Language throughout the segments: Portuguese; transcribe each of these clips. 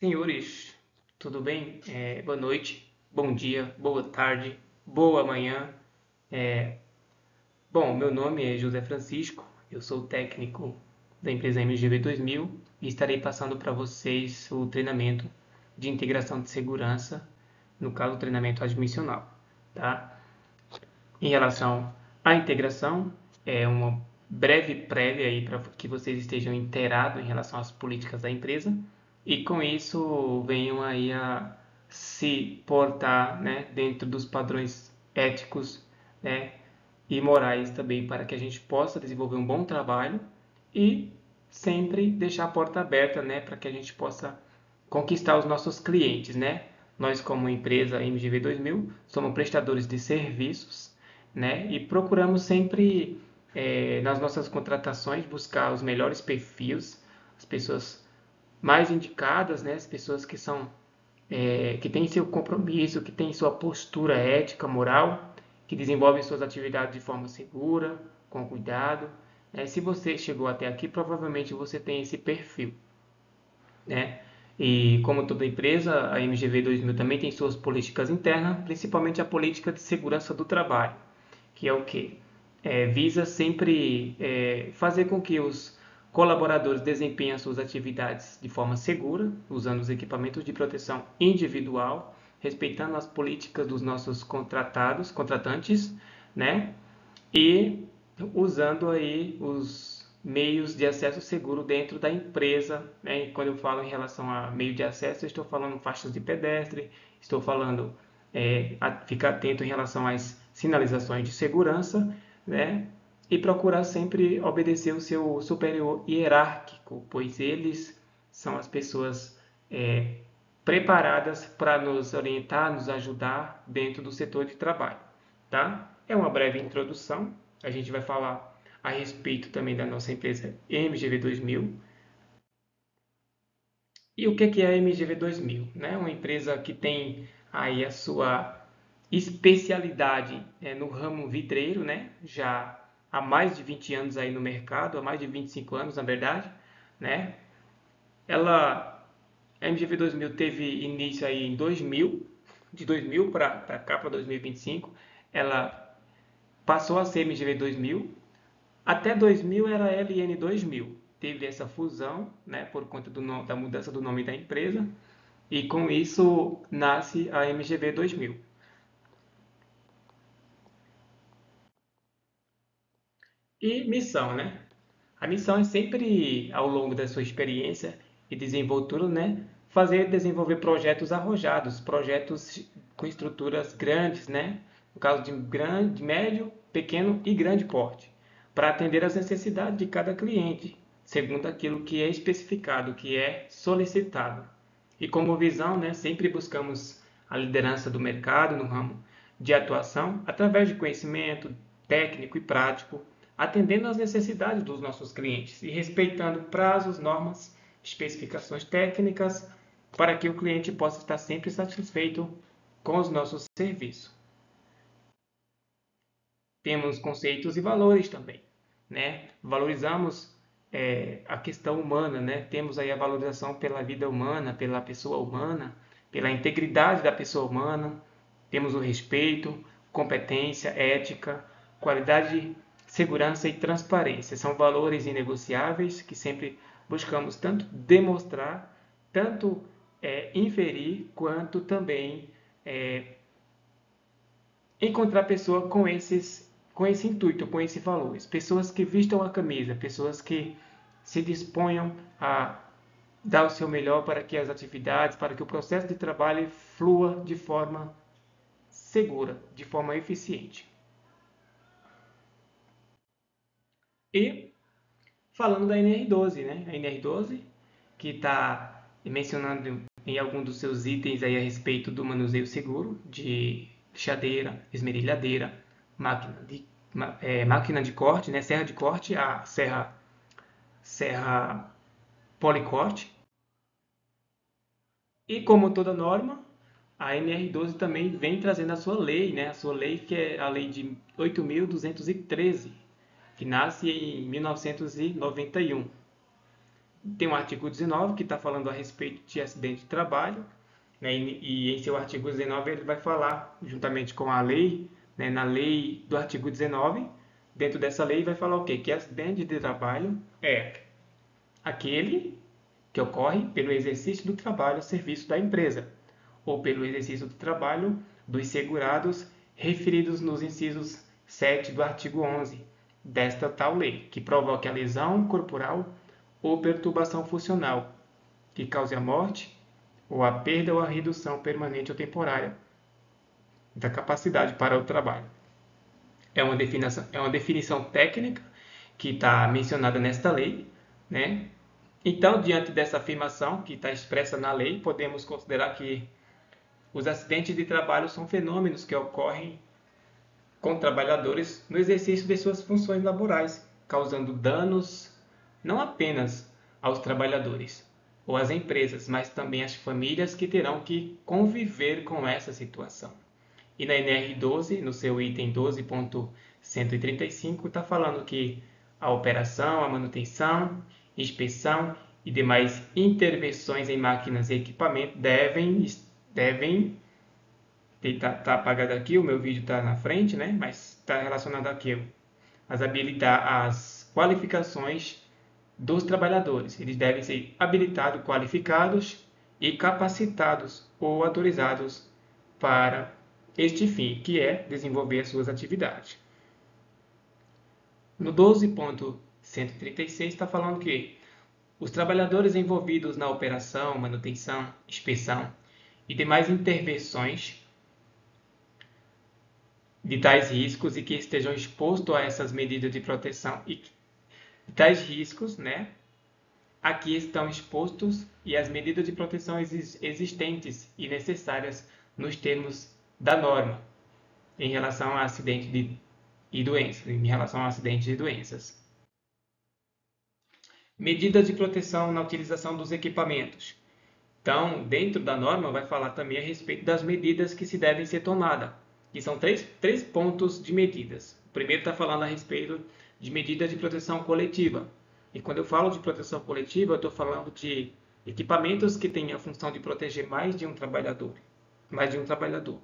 Senhores, tudo bem? Boa noite, bom dia, boa tarde, boa manhã. É, Bom, meu nome é José Francisco, eu sou técnico da empresa MGV 2000 e estarei passando para vocês o treinamento de integração de segurança, no caso, o treinamento admissional, tá? Em relação à integração, é uma breve prévia aí para que vocês estejam inteirados em relação às políticas da empresa e com isso venham aí a se portar, né, dentro dos padrões éticos, né, e morais também para que a gente possa desenvolver um bom trabalho e sempre deixar a porta aberta, né, para que a gente possa conquistar os nossos clientes, né? Nós como empresa MGV 2000 somos prestadores de serviços, né? E procuramos sempre nas nossas contratações buscar os melhores perfis, as pessoas mais indicadas, né? As pessoas que são que têm seu compromisso, que têm sua postura ética, moral, que desenvolvem suas atividades de forma segura, com cuidado. Se você chegou até aqui, provavelmente você tem esse perfil, né? E como toda empresa, a MGV 2000 também tem suas políticas internas, principalmente a política de segurança do trabalho, que é o que visa sempre fazer com que os colaboradores desempenhem as suas atividades de forma segura, usando os equipamentos de proteção individual, respeitando as políticas dos nossos contratantes, né? E usando aí os meios de acesso seguro dentro da empresa, né? E quando eu falo em relação a meio de acesso, eu estou falando faixas de pedestre, estou falando ficar atento em relação às sinalizações de segurança, né? E procurar sempre obedecer o seu superior hierárquico, pois eles são as pessoas preparadas para nos orientar, nos ajudar dentro do setor de trabalho, tá? É uma breve introdução. A gente vai falar a respeito também da nossa empresa MGV 2000. E o que é a MGV 2000? Né? Uma empresa que tem aí a sua especialidade no ramo vidreiro, né? Já há mais de 20 anos aí no mercado, há mais de 25 anos, na verdade, né? A MGV 2000 teve início aí em 2000, de 2000 para cá, para 2025, ela passou a ser MGV 2000. Até 2000 era LN 2000. Teve essa fusão, né, por conta da mudança do nome da empresa, e com isso nasce a MGV 2000. E missão, né? A missão é sempre, ao longo da sua experiência e desenvoltura, né, desenvolver projetos arrojados, projetos com estruturas grandes, né? No caso de grande, médio, pequeno e grande porte, para atender às necessidades de cada cliente, segundo aquilo que é especificado, que é solicitado. E como visão, né, sempre buscamos a liderança do mercado no ramo de atuação através de conhecimento técnico e prático, atendendo às necessidades dos nossos clientes e respeitando prazos, normas, especificações técnicas para que o cliente possa estar sempre satisfeito com os nossos serviços. Temos conceitos e valores também, né? Valorizamos a questão humana, né? Temos aí a valorização pela vida humana, pela pessoa humana, pela integridade da pessoa humana. Temos o respeito, competência, ética, qualidade, segurança e transparência. São valores inegociáveis que sempre buscamos tanto demonstrar, tanto inferir, quanto também encontrar pessoas com esse intuito, com esses valores. Pessoas que vistam a camisa, pessoas que se disponham a dar o seu melhor para que as atividades, para que o processo de trabalho flua de forma segura, de forma eficiente. E falando da NR12, né? A NR12 que está mencionando em algum dos seus itens aí a respeito do manuseio seguro de lixadeira, esmerilhadeira, máquina de corte, né? Serra de corte, a serra policorte. E como toda norma, a NR12 também vem trazendo a sua lei, né? A sua lei que é a lei de 8.213, que nasce em 1991. tem o artigo 19 que está falando a respeito de acidente de trabalho, né? E em seu artigo 19 ele vai falar, juntamente com a lei, né? Na lei do artigo 19, dentro dessa lei vai falar o quê? Que acidente de trabalho é aquele que ocorre pelo exercício do trabalho a serviço da empresa, ou pelo exercício do trabalho dos segurados referidos nos incisos 7 do artigo 11 desta tal lei, que provoque a lesão corporal ou perturbação funcional, que cause a morte, ou a perda ou a redução permanente ou temporária da capacidade para o trabalho. É uma definição técnica que está mencionada nesta lei, né? Então, diante dessa afirmação que está expressa na lei, podemos considerar que os acidentes de trabalho são fenômenos que ocorrem com trabalhadores no exercício de suas funções laborais, causando danos não apenas aos trabalhadores ou às empresas, mas também às famílias que terão que conviver com essa situação. E na NR12, no seu item 12.135, está falando que a operação, a manutenção, inspeção e demais intervenções em máquinas e equipamentos devem tá apagado aqui, o meu vídeo está na frente, né? Mas está relacionado aqui as qualificações dos trabalhadores. Eles devem ser habilitados, qualificados e capacitados ou autorizados para este fim, que é desenvolver as suas atividades. No 12.136 está falando que os trabalhadores envolvidos na operação, manutenção, inspeção e demais intervenções de tais riscos e que estejam expostos a essas medidas de proteção e tais riscos, né, aqui estão expostos e as medidas de proteção existentes e necessárias nos termos da norma em relação a acidentes e doenças, em relação a acidentes e doenças. Medidas de proteção na utilização dos equipamentos. Então, dentro da norma, vai falar também a respeito das medidas que se devem ser tomadas. E são três pontos de medidas. O primeiro está falando a respeito de medidas de proteção coletiva. E quando eu falo de proteção coletiva, eu estou falando de equipamentos que têm a função de proteger mais de um trabalhador. Mais de um trabalhador.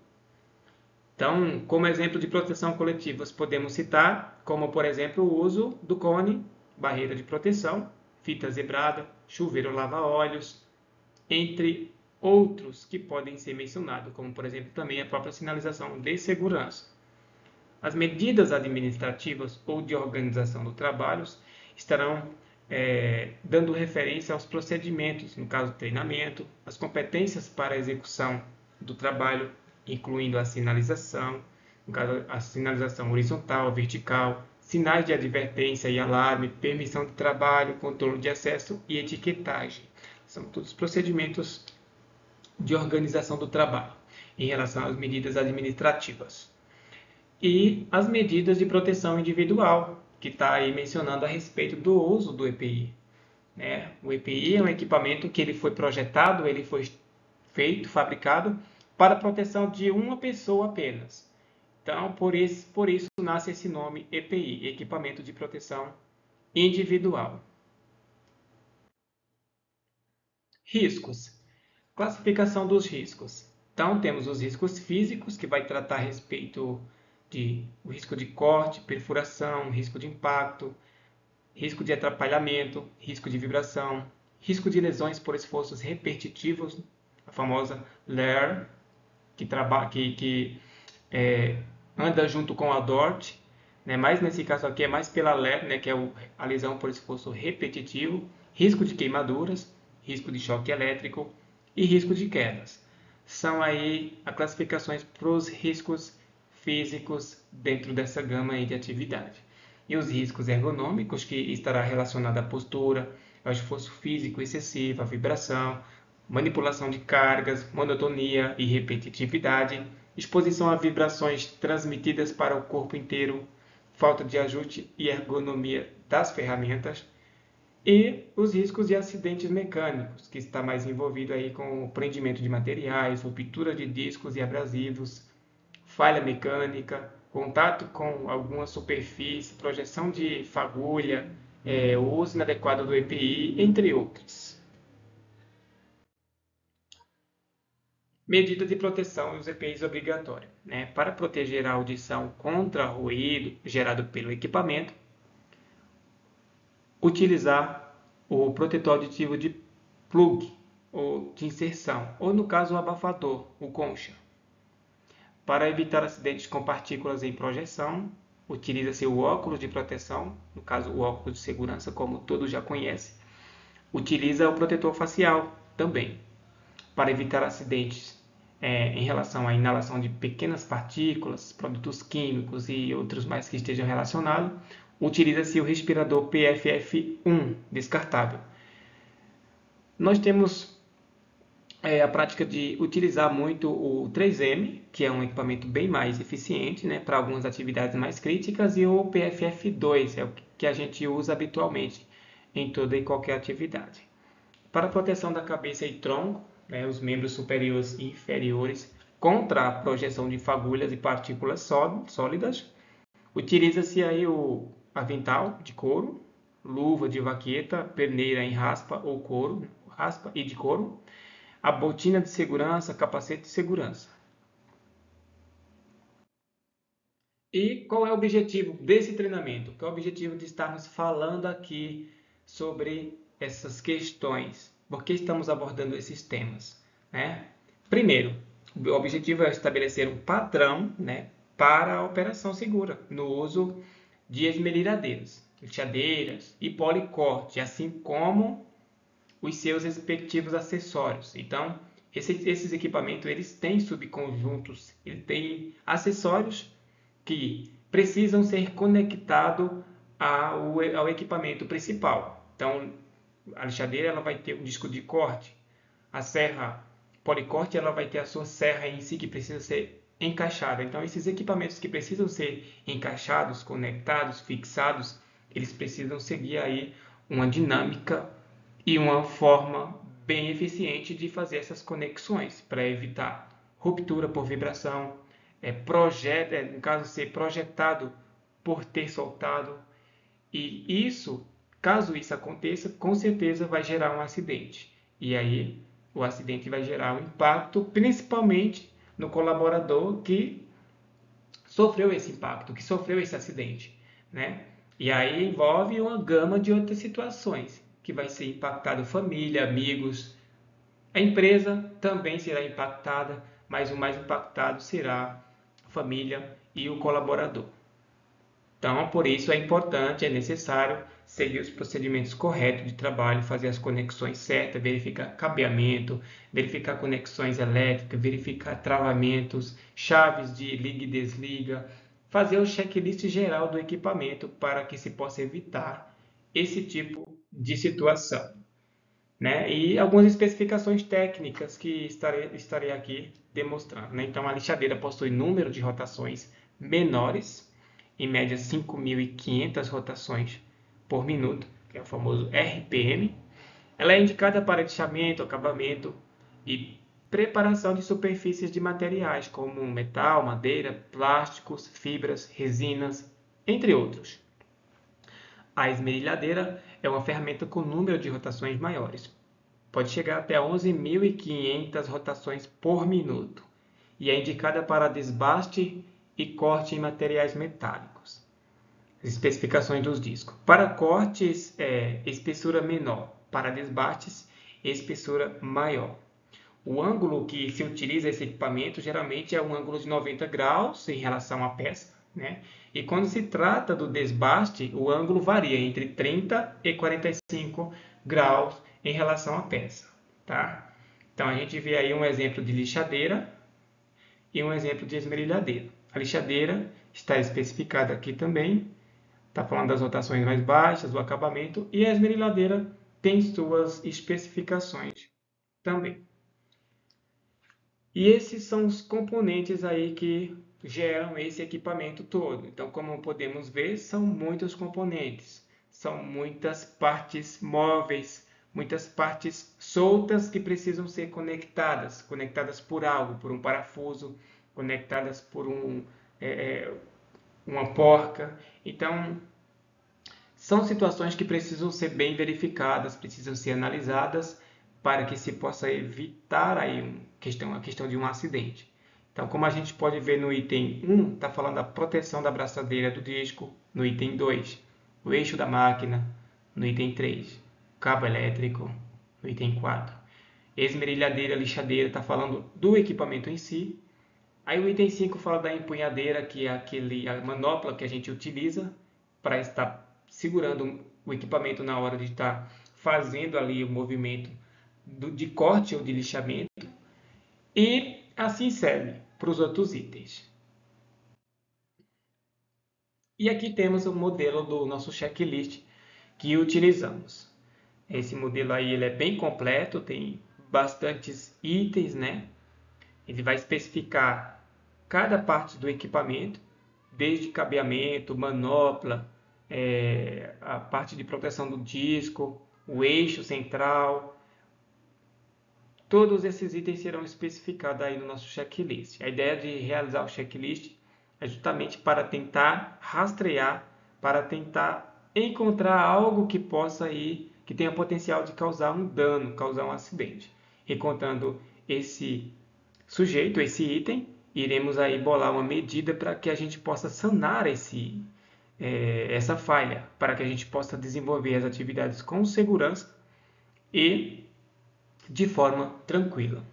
Então, como exemplo de proteção coletiva, podemos citar, como por exemplo, o uso do cone, barreira de proteção, fita zebrada, chuveiro lava-olhos, entre outros que podem ser mencionados, como por exemplo também a própria sinalização de segurança. As medidas administrativas ou de organização do trabalho estarão dando referência aos procedimentos, no caso do treinamento, as competências para a execução do trabalho, incluindo a sinalização, no caso a sinalização horizontal, vertical, sinais de advertência e alarme, permissão de trabalho, controle de acesso e etiquetagem. São todos procedimentos de organização do trabalho em relação às medidas administrativas. E as medidas de proteção individual, que está aí mencionando a respeito do uso do EPI. Né? O EPI é um equipamento que ele foi projetado, ele foi feito, fabricado para a proteção de uma pessoa apenas. Então, por isso nasce esse nome EPI, Equipamento de Proteção Individual. Riscos. Classificação dos riscos. Então, temos os riscos físicos, que vai tratar a respeito de o risco de corte, perfuração, risco de impacto, risco de atrapalhamento, risco de vibração, risco de lesões por esforços repetitivos, a famosa LAR, que anda junto com a DORT, né? Mas nesse caso aqui é mais pela LAR, né? Que é a lesão por esforço repetitivo, risco de queimaduras, risco de choque elétrico e risco de quedas. São aí as classificações para os riscos físicos dentro dessa gama aí de atividade. E os riscos ergonômicos, que estará relacionado à postura, ao esforço físico excessivo, à vibração, manipulação de cargas, monotonia e repetitividade, exposição a vibrações transmitidas para o corpo inteiro, falta de ajuste e ergonomia das ferramentas, e os riscos de acidentes mecânicos, que está mais envolvido aí com o prendimento de materiais, ruptura de discos e abrasivos, falha mecânica, contato com alguma superfície, projeção de fagulha, o uso inadequado do EPI, entre outros. Medidas de proteção e os EPIs obrigatórios. Né? Para proteger a audição contra ruído gerado pelo equipamento, utilizar o protetor auditivo de plug ou de inserção, ou no caso o abafador, o concha. Para evitar acidentes com partículas em projeção, utiliza-se o óculos de proteção, no caso o óculos de segurança, como todos já conhecem. Utiliza o protetor facial também, para evitar acidentes em relação à inalação de pequenas partículas, produtos químicos e outros mais que estejam relacionados. Utiliza-se o respirador PFF1 descartável. Nós temos a prática de utilizar muito o 3M, que é um equipamento bem mais eficiente, né, para algumas atividades mais críticas, e o PFF2, é o que a gente usa habitualmente em toda e qualquer atividade. Para a proteção da cabeça e tronco, né, os membros superiores e inferiores, contra a projeção de fagulhas e partículas sólidas, utiliza-se aí o avental de couro, luva de vaqueta, perneira em raspa ou couro, raspa e de couro, a botina de segurança, capacete de segurança. E qual é o objetivo desse treinamento? Qual é o objetivo de estarmos falando aqui sobre essas questões? Por que estamos abordando esses temas? Né? Primeiro, o objetivo é estabelecer um padrão, né, para a operação segura, no uso de esmerilhadeiras, lixadeiras e policorte, assim como os seus respectivos acessórios. Então, esses equipamentos eles têm subconjuntos, eles têm acessórios que precisam ser conectados ao equipamento principal. Então, a lixadeira ela vai ter um disco de corte, a serra policorte ela vai ter a sua serra em si que precisa ser encaixada. Então, esses equipamentos que precisam ser encaixados, conectados, fixados, eles precisam seguir aí uma dinâmica e uma forma bem eficiente de fazer essas conexões para evitar ruptura por vibração, no caso ser projetado por ter soltado. E isso, caso isso aconteça, com certeza vai gerar um acidente. E aí o acidente vai gerar um impacto, principalmente no colaborador que sofreu esse impacto, que sofreu esse acidente, né? E aí envolve uma gama de outras situações, que vai ser impactado família, amigos, a empresa também será impactada, mas o mais impactado será a família e o colaborador. Então, por isso é importante, é necessário seguir os procedimentos corretos de trabalho, fazer as conexões certas, verificar cabeamento, verificar conexões elétricas, verificar travamentos, chaves de liga e desliga, fazer o checklist geral do equipamento para que se possa evitar esse tipo de situação. Né? E algumas especificações técnicas que estarei aqui demonstrando. Né? Então, a lixadeira possui número de rotações menores, em média 5.500 rotações por minuto, que é o famoso RPM. Ela é indicada para lixamento, acabamento e preparação de superfícies de materiais como metal, madeira, plásticos, fibras, resinas, entre outros. A esmerilhadeira é uma ferramenta com número de rotações maiores. Pode chegar até 11.500 rotações por minuto e é indicada para desbaste e corte em materiais metálicos. As especificações dos discos. Para cortes, espessura menor. Para desbastes, espessura maior. O ângulo que se utiliza esse equipamento geralmente é um ângulo de 90 graus em relação à peça, né? E quando se trata do desbaste, o ângulo varia entre 30 e 45 graus em relação à peça, tá? Então a gente vê aí um exemplo de lixadeira e um exemplo de esmerilhadeira. A lixadeira está especificada aqui também, está falando das rotações mais baixas, do acabamento, e a esmerilhadeira tem suas especificações também. E esses são os componentes aí que geram esse equipamento todo. Então, como podemos ver, são muitos componentes, são muitas partes móveis, muitas partes soltas que precisam ser conectadas por algo, por um parafuso, conectadas por uma porca. Então, São situações que precisam ser bem verificadas, precisam ser analisadas para que se possa evitar aí a questão de um acidente. Então, como a gente pode ver no item 1, está falando da proteção da braçadeira do disco, no item 2, o eixo da máquina, no item 3, o cabo elétrico, no item 4. Esmerilhadeira, lixadeira, está falando do equipamento em si. Aí o item 5 fala da empunhadeira, que é a manopla que a gente utiliza para estar segurando o equipamento na hora de estar fazendo ali o movimento de corte ou de lixamento. E assim segue para os outros itens. E aqui temos o modelo do nosso checklist que utilizamos. Esse modelo aí ele é bem completo, tem bastantes itens, né? Ele vai especificar cada parte do equipamento, desde cabeamento, manopla, a parte de proteção do disco, o eixo central. Todos esses itens serão especificados aí no nosso checklist. A ideia de realizar o checklist é justamente para tentar rastrear, para tentar encontrar algo que possa ir, que tenha potencial de causar um dano, causar um acidente. Encontrando esse sujeito, esse item, iremos aí bolar uma medida para que a gente possa sanar essa falha, para que a gente possa desenvolver as atividades com segurança e de forma tranquila.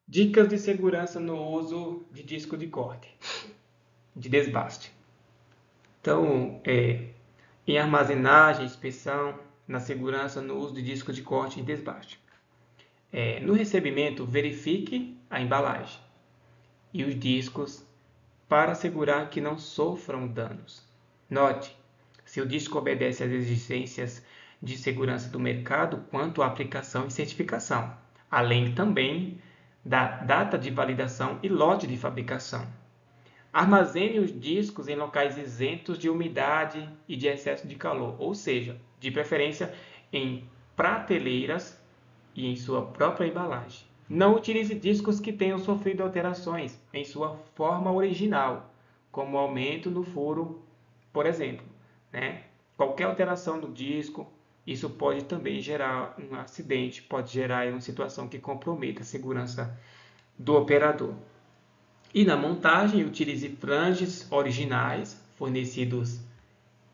Dicas de segurança no uso de disco de corte, de desbaste. Então, em armazenagem, inspeção, na segurança no uso de disco de corte e desbaste. No recebimento, verifique a embalagem e os discos para assegurar que não sofram danos. Note, se o disco obedece às exigências de segurança do mercado quanto à aplicação e certificação, além também da data de validação e lote de fabricação. Armazene os discos em locais isentos de umidade e de excesso de calor, ou seja, de preferência em prateleiras e em sua própria embalagem. Não utilize discos que tenham sofrido alterações em sua forma original, como aumento no furo, por exemplo, né? Qualquer alteração do disco, isso pode também gerar um acidente, pode gerar uma situação que comprometa a segurança do operador. E na montagem, utilize flanges originais fornecidos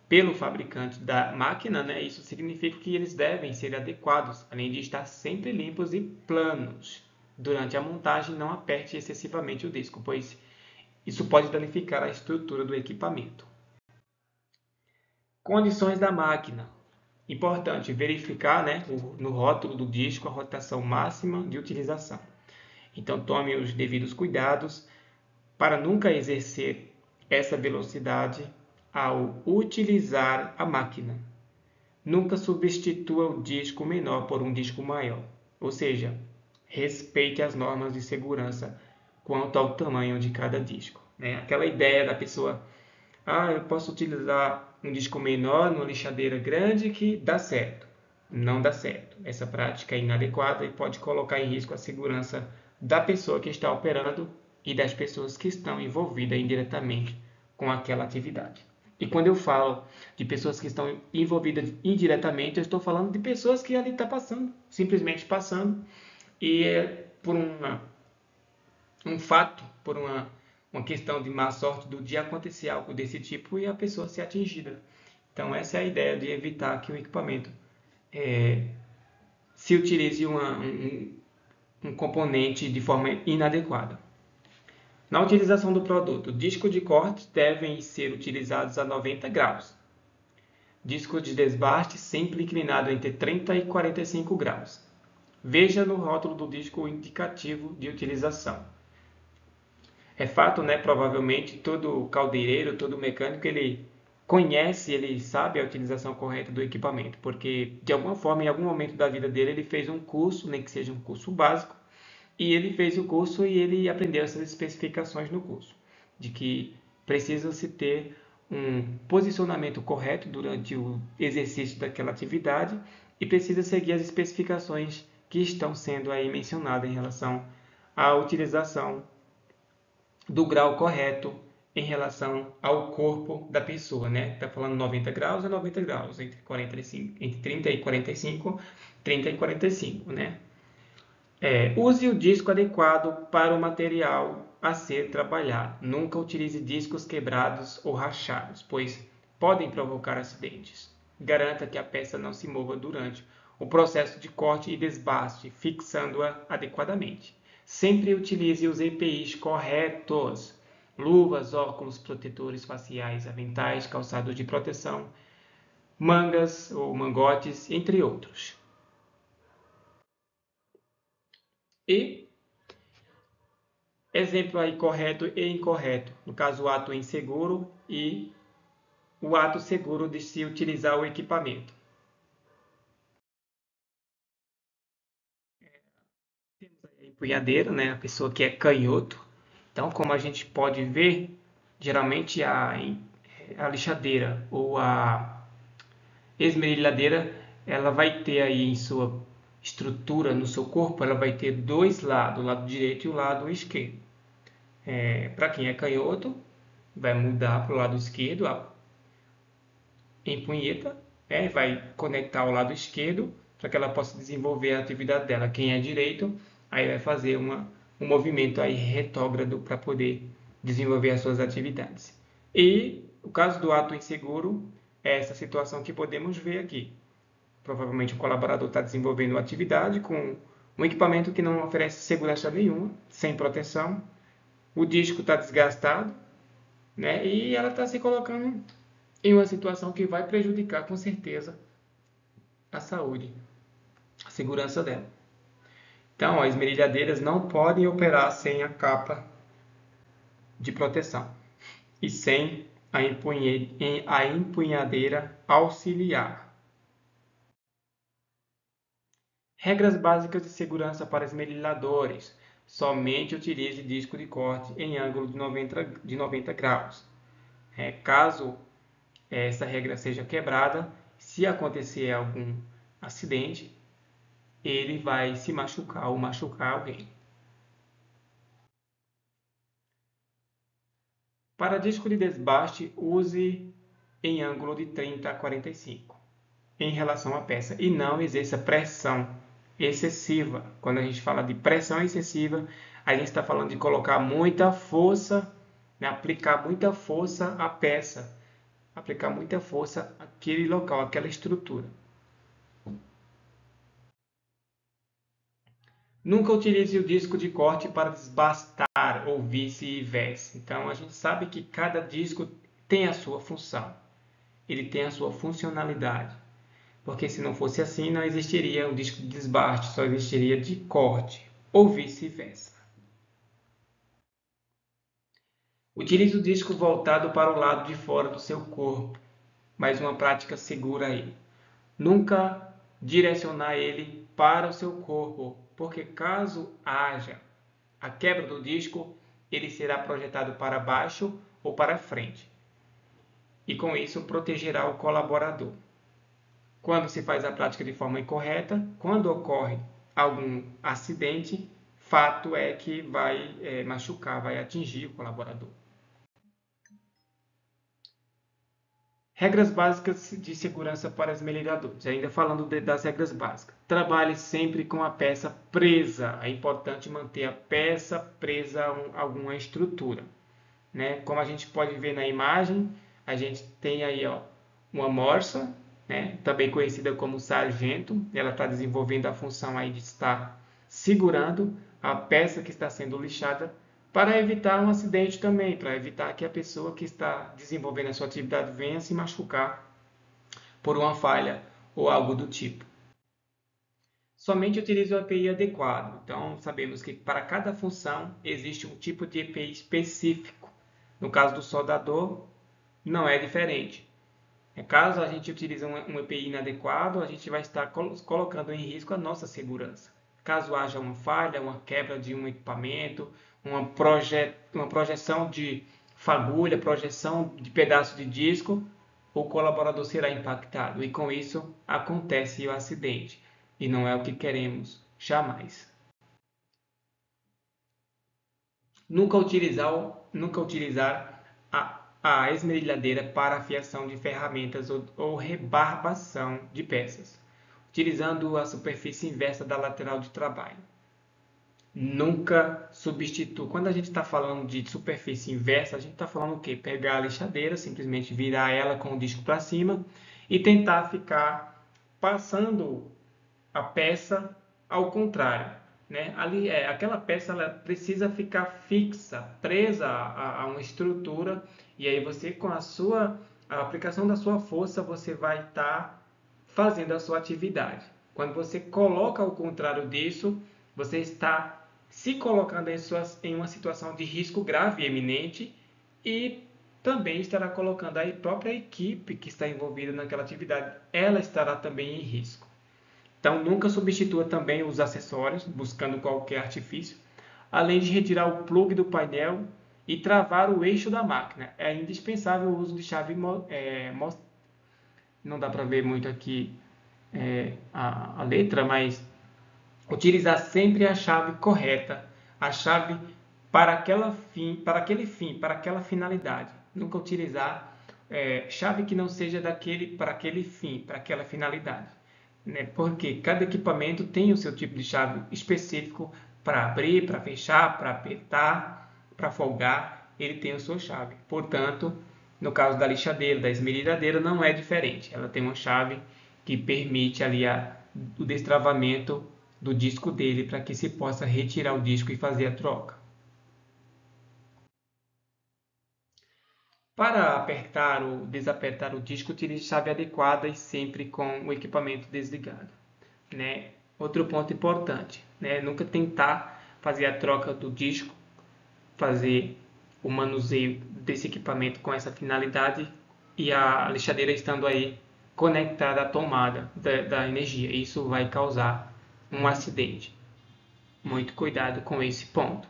pelo fabricante da máquina, né? Isso significa que eles devem ser adequados, além de estar sempre limpos e planos. Durante a montagem, não aperte excessivamente o disco, pois isso pode danificar a estrutura do equipamento. Condições da máquina. Importante verificar, né, no rótulo do disco a rotação máxima de utilização. Então, tome os devidos cuidados para nunca exercer essa velocidade ao utilizar a máquina. Nunca substitua o disco menor por um disco maior, ou seja, respeite as normas de segurança quanto ao tamanho de cada disco. Aquela ideia da pessoa, eu posso utilizar um disco menor numa lixadeira grande que dá certo. Não dá certo. Essa prática é inadequada e pode colocar em risco a segurança da pessoa que está operando e das pessoas que estão envolvidas indiretamente com aquela atividade. E quando eu falo de pessoas que estão envolvidas indiretamente, eu estou falando de pessoas que ali estão passando, simplesmente passando, e por um fato, por uma questão de má sorte do dia acontecer algo desse tipo e a pessoa ser atingida. Então essa é a ideia de evitar que o equipamento se utilize um componente de forma inadequada. Na utilização do produto, discos de corte devem ser utilizados a 90 graus. Disco de desbaste sempre inclinado entre 30 e 45 graus. Veja no rótulo do disco o indicativo de utilização. É fato, né? Provavelmente todo caldeireiro, todo mecânico, ele conhece, ele sabe a utilização correta do equipamento, porque de alguma forma, em algum momento da vida dele, ele fez um curso, nem que seja um curso básico, e ele fez o curso e ele aprendeu essas especificações no curso, de que precisa-se ter um posicionamento correto durante o exercício daquela atividade e precisa seguir as especificações que estão sendo aí mencionadas em relação à utilização do grau correto em relação ao corpo da pessoa, né? Tá falando 90 graus é 90 graus, entre 45, entre 30 e 45, 30 e 45, né? Use o disco adequado para o material a ser trabalhado. Nunca utilize discos quebrados ou rachados, pois podem provocar acidentes. Garanta que a peça não se mova durante o processo de corte e desbaste, fixando-a adequadamente. Sempre utilize os EPIs corretos: luvas, óculos, protetores faciais, aventais, calçados de proteção, mangas ou mangotes, entre outros. E exemplo aí correto e incorreto. No caso, o ato inseguro e o ato seguro de se utilizar o equipamento. Temos aí a empunhadeira, né? A pessoa que é canhoto. Então, como a gente pode ver, geralmente a lixadeira ou a esmerilhadeira, ela vai ter aí em sua estrutura, no seu corpo, ela vai ter dois lados, o lado direito e o lado esquerdo. Para quem é canhoto, vai mudar para o lado esquerdo, empunheta, vai conectar ao lado esquerdo para que ela possa desenvolver a atividade dela. Quem é direito, aí vai fazer um movimento aí retrógrado para poder desenvolver as suas atividades. E o caso do ato inseguro é essa situação que podemos ver aqui. Provavelmente o colaborador está desenvolvendo uma atividade com um equipamento que não oferece segurança nenhuma, sem proteção. O disco está desgastado, né? E ela está se colocando em uma situação que vai prejudicar com certeza a saúde, a segurança dela. Então, as esmerilhadeiras não podem operar sem a capa de proteção e sem a empunhadeira auxiliar. Regras básicas de segurança para esmerilhadores. Somente utilize disco de corte em ângulo de 90 graus. Caso essa regra seja quebrada, se acontecer algum acidente, ele vai se machucar ou machucar alguém. Para disco de desbaste, use em ângulo de 30 a 45 em relação à peça e não exerça pressão excessiva. Quando a gente fala de pressão excessiva, a gente está falando de colocar muita força, né? Aplicar muita força à peça, aplicar muita força àquele local, àquela estrutura. Nunca utilize o disco de corte para desbastar ou vice-versa. Então, a gente sabe que cada disco tem a sua função, ele tem a sua funcionalidade. Porque se não fosse assim, não existiria um disco de desbaste, só existiria de corte, ou vice-versa. Utilize o disco voltado para o lado de fora do seu corpo, mais uma prática segura aí. Nunca direcionar ele para o seu corpo, porque caso haja a quebra do disco, ele será projetado para baixo ou para frente. E com isso protegerá o colaborador. Quando se faz a prática de forma incorreta, quando ocorre algum acidente, fato é que vai machucar, vai atingir o colaborador. Regras básicas de segurança para esmerilhadores. Ainda falando das regras básicas. Trabalhe sempre com a peça presa. É importante manter a peça presa a alguma estrutura. Né? Como a gente pode ver na imagem, a gente tem aí uma morsa, né? Também conhecida como sargento. Ela está desenvolvendo a função aí de estar segurando a peça que está sendo lixada para evitar um acidente também, para evitar que a pessoa que está desenvolvendo a sua atividade venha se machucar por uma falha ou algo do tipo. Somente utilize o EPI adequado. Então, sabemos que para cada função existe um tipo de EPI específico. No caso do soldador, não é diferente. Caso a gente utilize um EPI inadequado, a gente vai estar colocando em risco a nossa segurança. Caso haja uma falha, uma quebra de um equipamento, uma projeção de fagulha, projeção de pedaço de disco, o colaborador será impactado e com isso acontece o acidente. E não é o que queremos jamais. Nunca utilizar a esmerilhadeira para afiação de ferramentas ou rebarbação de peças, utilizando a superfície inversa da lateral de trabalho. Nunca substitua. Quando a gente está falando de superfície inversa, a gente está falando o quê? Pegar a lixadeira, simplesmente virar ela com o disco para cima e tentar ficar passando a peça ao contrário, né? Ali aquela peça ela precisa ficar fixa, presa a uma estrutura, e aí você com a aplicação da sua força você vai estar fazendo a sua atividade. Quando você coloca ao contrário disso, você está se colocando em uma situação de risco grave e eminente, e também estará colocando a própria equipe que está envolvida naquela atividade, ela estará também em risco. Então, nunca substitua também os acessórios, buscando qualquer artifício, além de retirar o plug do painel e travar o eixo da máquina. É indispensável o uso de chave, não dá para ver muito aqui a letra, mas utilizar sempre a chave correta, a chave para aquele fim, para aquela finalidade. Nunca utilizar chave que não seja para aquele fim, para aquela finalidade, né? Porque cada equipamento tem o seu tipo de chave específico para abrir, para fechar, para apertar, para folgar, ele tem a sua chave. Portanto, no caso da lixadeira, da esmerilhadeira, não é diferente. Ela tem uma chave que permite ali o destravamento do disco dele para que se possa retirar o disco e fazer a troca. Para apertar ou desapertar o disco, utilize chave adequada e sempre com o equipamento desligado, né? Outro ponto importante, né? Nunca tentar fazer a troca do disco, fazer o manuseio desse equipamento com essa finalidade e a lixadeira estando aí conectada à tomada da energia. Isso vai causar um acidente. Muito cuidado com esse ponto.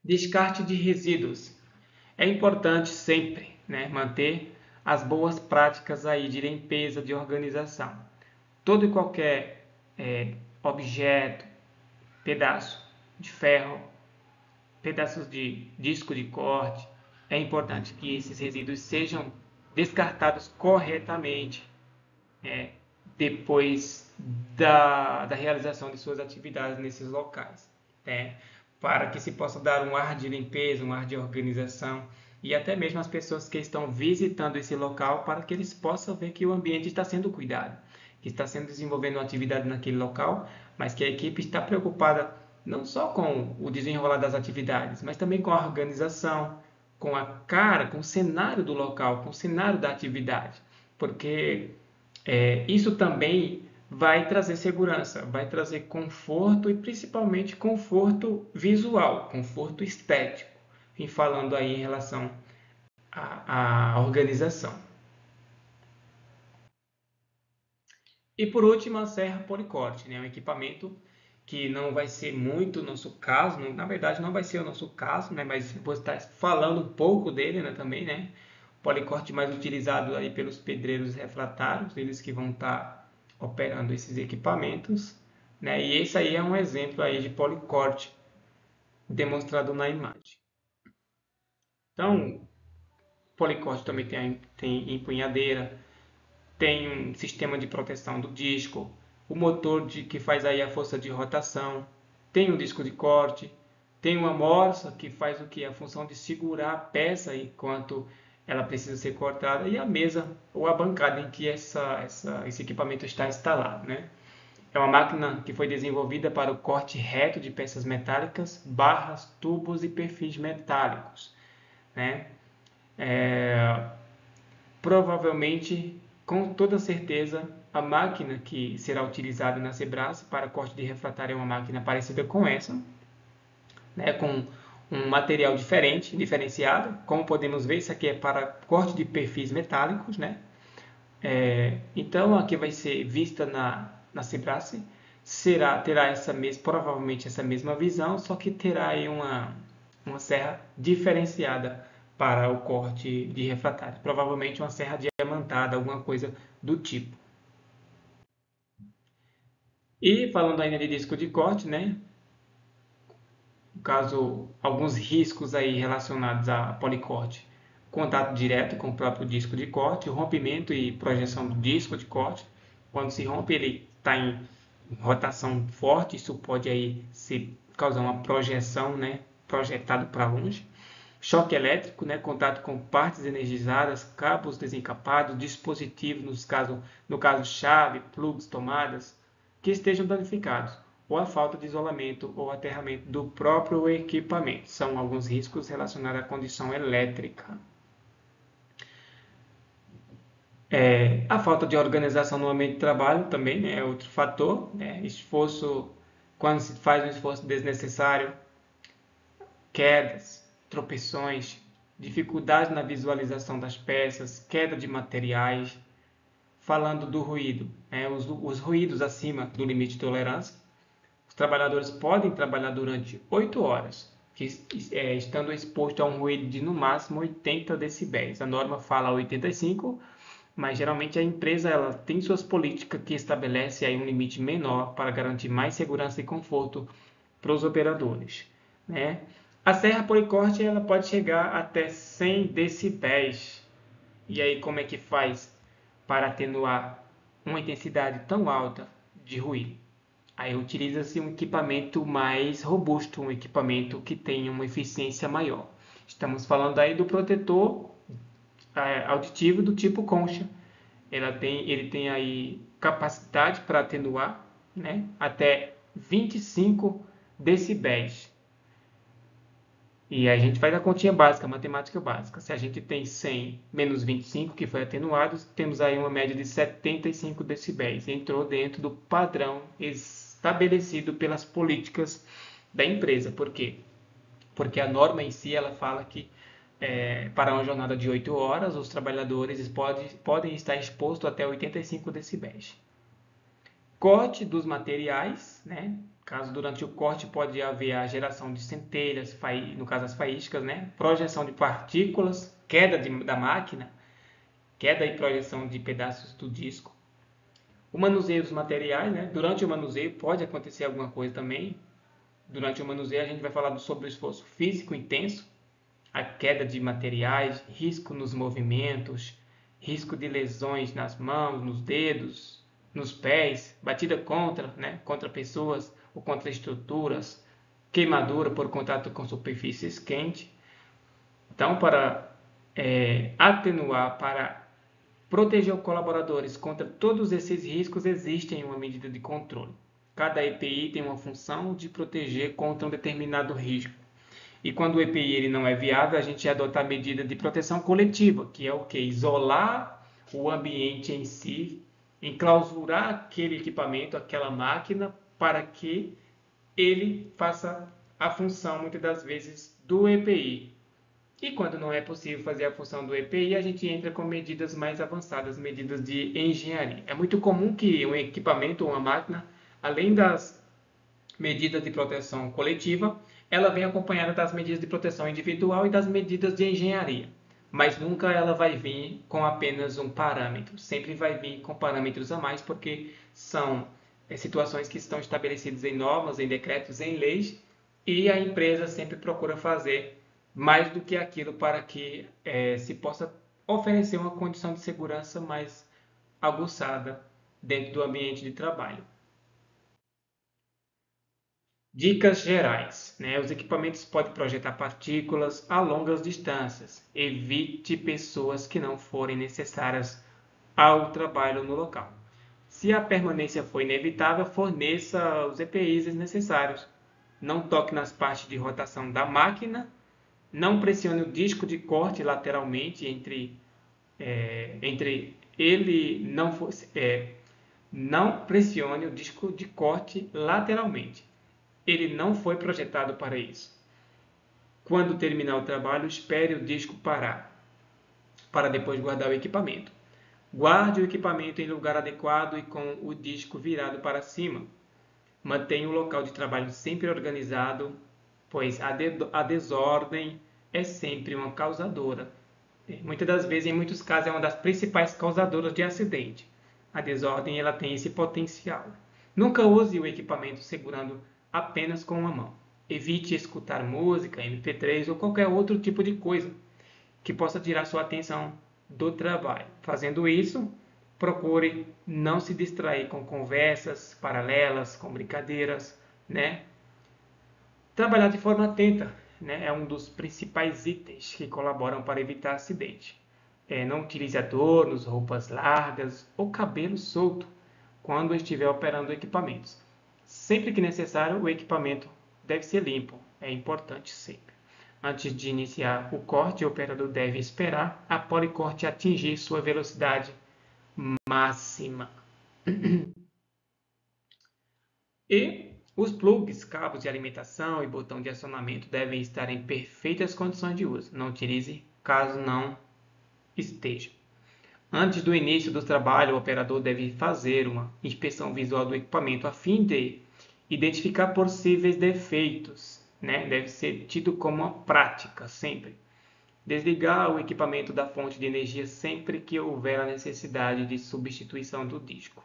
Descarte de resíduos. É importante sempre, né, manter as boas práticas aí de limpeza, de organização. Todo e qualquer objeto, pedaço de ferro, pedaços de disco de corte, é importante que esses resíduos sejam descartados corretamente depois da realização de suas atividades nesses locais, né? Para que se possa dar um ar de limpeza, um ar de organização, e até mesmo as pessoas que estão visitando esse local, para que eles possam ver que o ambiente está sendo cuidado, que está sendo desenvolvendo uma atividade naquele local, mas que a equipe está preocupada não só com o desenrolar das atividades, mas também com a organização, com a cara, com o cenário do local, com o cenário da atividade, porque isso também vai trazer segurança, vai trazer conforto e principalmente conforto visual, conforto estético, em falando aí em relação à organização. E por último, a serra policorte, né? Um equipamento que não vai ser muito o nosso caso, na verdade não vai ser o nosso caso, né? Mas vou estar falando um pouco dele, né, também, né? Policorte mais utilizado aí pelos pedreiros refratários, eles que vão estar operando esses equipamentos, né? E esse aí é um exemplo aí de policorte demonstrado na imagem. Então, policorte também tem empunhadeira, tem um sistema de proteção do disco, o motor que faz aí a força de rotação, tem um disco de corte, tem uma morsa que faz o que? A função de segurar a peça enquanto ela precisa ser cortada, e a mesa ou a bancada em que esse equipamento está instalado, né? É uma máquina que foi desenvolvida para o corte reto de peças metálicas, barras, tubos e perfis metálicos, né? Provavelmente, com toda certeza, a máquina que será utilizada na Cebrás para corte de refratário é uma máquina parecida com essa, né, com um material diferenciado. Como podemos ver, isso aqui é para corte de perfis metálicos, né? Então, aqui vai ser vista na Cebrás, terá provavelmente essa mesma visão, só que terá aí uma serra diferenciada para o corte de refratário. Provavelmente uma serra diamantada, alguma coisa do tipo. E falando ainda de disco de corte, né? No caso, alguns riscos aí relacionados a policorte. Contato direto com o próprio disco de corte, rompimento e projeção do disco de corte. Quando se rompe, ele está em rotação forte, isso pode aí causar uma projeção, né, projetado para longe. Choque elétrico, né, contato com partes energizadas, cabos desencapados, dispositivos, no caso chave, plugs, tomadas, que estejam danificados, ou a falta de isolamento ou aterramento do próprio equipamento. São alguns riscos relacionados à condição elétrica. A falta de organização no ambiente de trabalho também, né, é outro fator. Né? Esforço, quando se faz um esforço desnecessário, quedas, tropeções, dificuldade na visualização das peças, queda de materiais. Falando do ruído, né, os ruídos acima do limite de tolerância, os trabalhadores podem trabalhar durante 8 horas, estando exposto a um ruído de no máximo 80 decibéis. A norma fala 85, mas geralmente a empresa ela tem suas políticas que estabelece aí um limite menor para garantir mais segurança e conforto para os operadores. Né? A serra policorte ela pode chegar até 100 decibéis. E aí como é que faz para atenuar uma intensidade tão alta de ruído? Aí utiliza-se um equipamento mais robusto, um equipamento que tenha uma eficiência maior. Estamos falando aí do protetor auditivo do tipo concha. Ele tem aí capacidade para atenuar, né, até 25 decibéis. E a gente faz a continha básica, a matemática básica. Se a gente tem 100 menos 25, que foi atenuado, temos aí uma média de 75 decibéis. Entrou dentro do padrão estabelecido pelas políticas da empresa. Por quê? Porque a norma em si ela fala que para uma jornada de 8 horas, os trabalhadores podem estar expostos até 85 decibéis. Corte dos materiais, né? Caso durante o corte pode haver a geração de centelhas, no caso as faíscas, né? Projeção de partículas, queda da máquina, queda e projeção de pedaços do disco. O manuseio dos materiais, né? Durante o manuseio pode acontecer alguma coisa também. Durante o manuseio a gente vai falar sobre o esforço físico intenso, a queda de materiais, risco nos movimentos, risco de lesões nas mãos, nos dedos, nos pés, batida contra, né, contra pessoas ou contra estruturas, queimadura por contato com superfícies quentes. Então, para atenuar, para proteger os colaboradores contra todos esses riscos, existe uma medida de controle. Cada EPI tem uma função de proteger contra um determinado risco. E quando o EPI ele não é viável, a gente adota a medida de proteção coletiva, que é o que? Isolar o ambiente em si, enclausurar aquele equipamento, aquela máquina, para que ele faça a função, muitas das vezes, do EPI. E quando não é possível fazer a função do EPI, a gente entra com medidas mais avançadas, medidas de engenharia. É muito comum que um equipamento ou uma máquina, além das medidas de proteção coletiva, ela vem acompanhada das medidas de proteção individual e das medidas de engenharia. Mas nunca ela vai vir com apenas um parâmetro. Sempre vai vir com parâmetros a mais, porque são situações que estão estabelecidas em normas, em decretos, em leis, e a empresa sempre procura fazer mais do que aquilo para que se possa oferecer uma condição de segurança mais aguçada dentro do ambiente de trabalho. Dicas gerais, né? Os equipamentos podem projetar partículas a longas distâncias. Evite pessoas que não forem necessárias ao trabalho no local. Se a permanência for inevitável, forneça os EPIs necessários. Não toque nas partes de rotação da máquina. Não pressione o disco de corte lateralmente entre ele não for, não pressione o disco de corte lateralmente. Ele não foi projetado para isso. Quando terminar o trabalho, espere o disco parar, para depois guardar o equipamento. Guarde o equipamento em lugar adequado e com o disco virado para cima. Mantenha o local de trabalho sempre organizado, pois a desordem é sempre uma causadora. Muitas das vezes, em muitos casos, é uma das principais causadoras de acidente. A desordem ela tem esse potencial. Nunca use o equipamento segurando apenas com uma mão. Evite escutar música, MP3 ou qualquer outro tipo de coisa que possa tirar sua atenção do trabalho. Fazendo isso, procure não se distrair com conversas paralelas, com brincadeiras, né? Trabalhar de forma atenta, né, é um dos principais itens que colaboram para evitar acidente. Não utilize adornos, roupas largas ou cabelo solto quando estiver operando equipamentos. Sempre que necessário, o equipamento deve ser limpo. É importante sempre. Antes de iniciar o corte, o operador deve esperar a policorte atingir sua velocidade máxima. E os plugs, cabos de alimentação e botão de acionamento devem estar em perfeitas condições de uso. Não utilize caso não esteja. Antes do início do trabalho, o operador deve fazer uma inspeção visual do equipamento a fim de identificar possíveis defeitos, né? Deve ser tido como uma prática sempre. Desligar o equipamento da fonte de energia sempre que houver a necessidade de substituição do disco.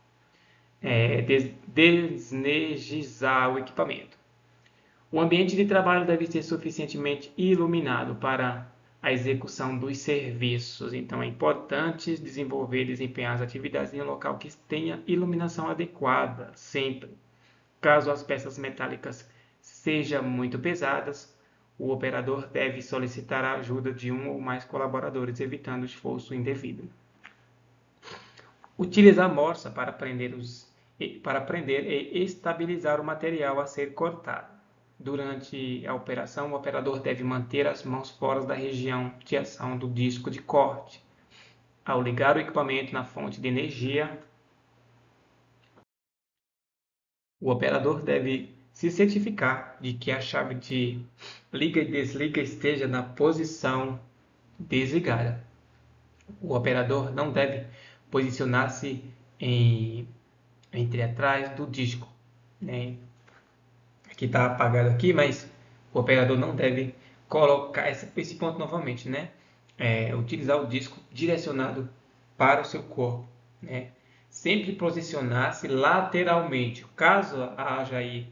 Desenergizar o equipamento. O ambiente de trabalho deve ser suficientemente iluminado para a execução dos serviços. Então, é importante desenvolver e desempenhar as atividades em um local que tenha iluminação adequada, sempre. Caso as peças metálicas sejam muito pesadas, o operador deve solicitar a ajuda de um ou mais colaboradores, evitando esforço indevido. Utilizar a morsa para prender e estabilizar o material a ser cortado. Durante a operação, o operador deve manter as mãos fora da região de ação do disco de corte. Ao ligar o equipamento na fonte de energia, o operador deve se certificar de que a chave de liga e desliga esteja na posição desligada. O operador não deve posicionar-se entre atrás do disco, né? Aqui está apagado aqui, mas o operador não deve colocar esse ponto novamente, né? Utilizar o disco direcionado para o seu corpo, né? Sempre posicionar-se lateralmente. Caso haja aí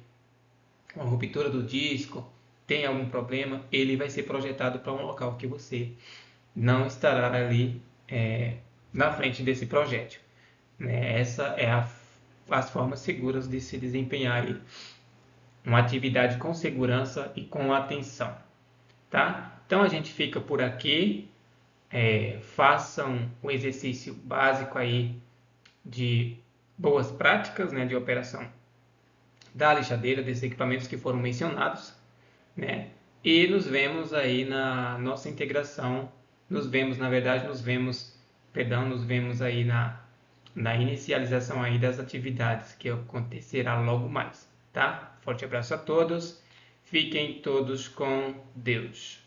uma ruptura do disco, tenha algum problema, ele vai ser projetado para um local que você não estará ali na frente desse projétil, né? Essa é as formas seguras de se desempenhar aí uma atividade com segurança e com atenção, tá? Então a gente fica por aqui. Façam o exercício básico aí de boas práticas, né, de operação da lixadeira, desses equipamentos que foram mencionados, né? E nos vemos aí na nossa integração. Nos vemos aí na inicialização aí das atividades que acontecerá logo mais, tá? Forte abraço a todos. Fiquem todos com Deus.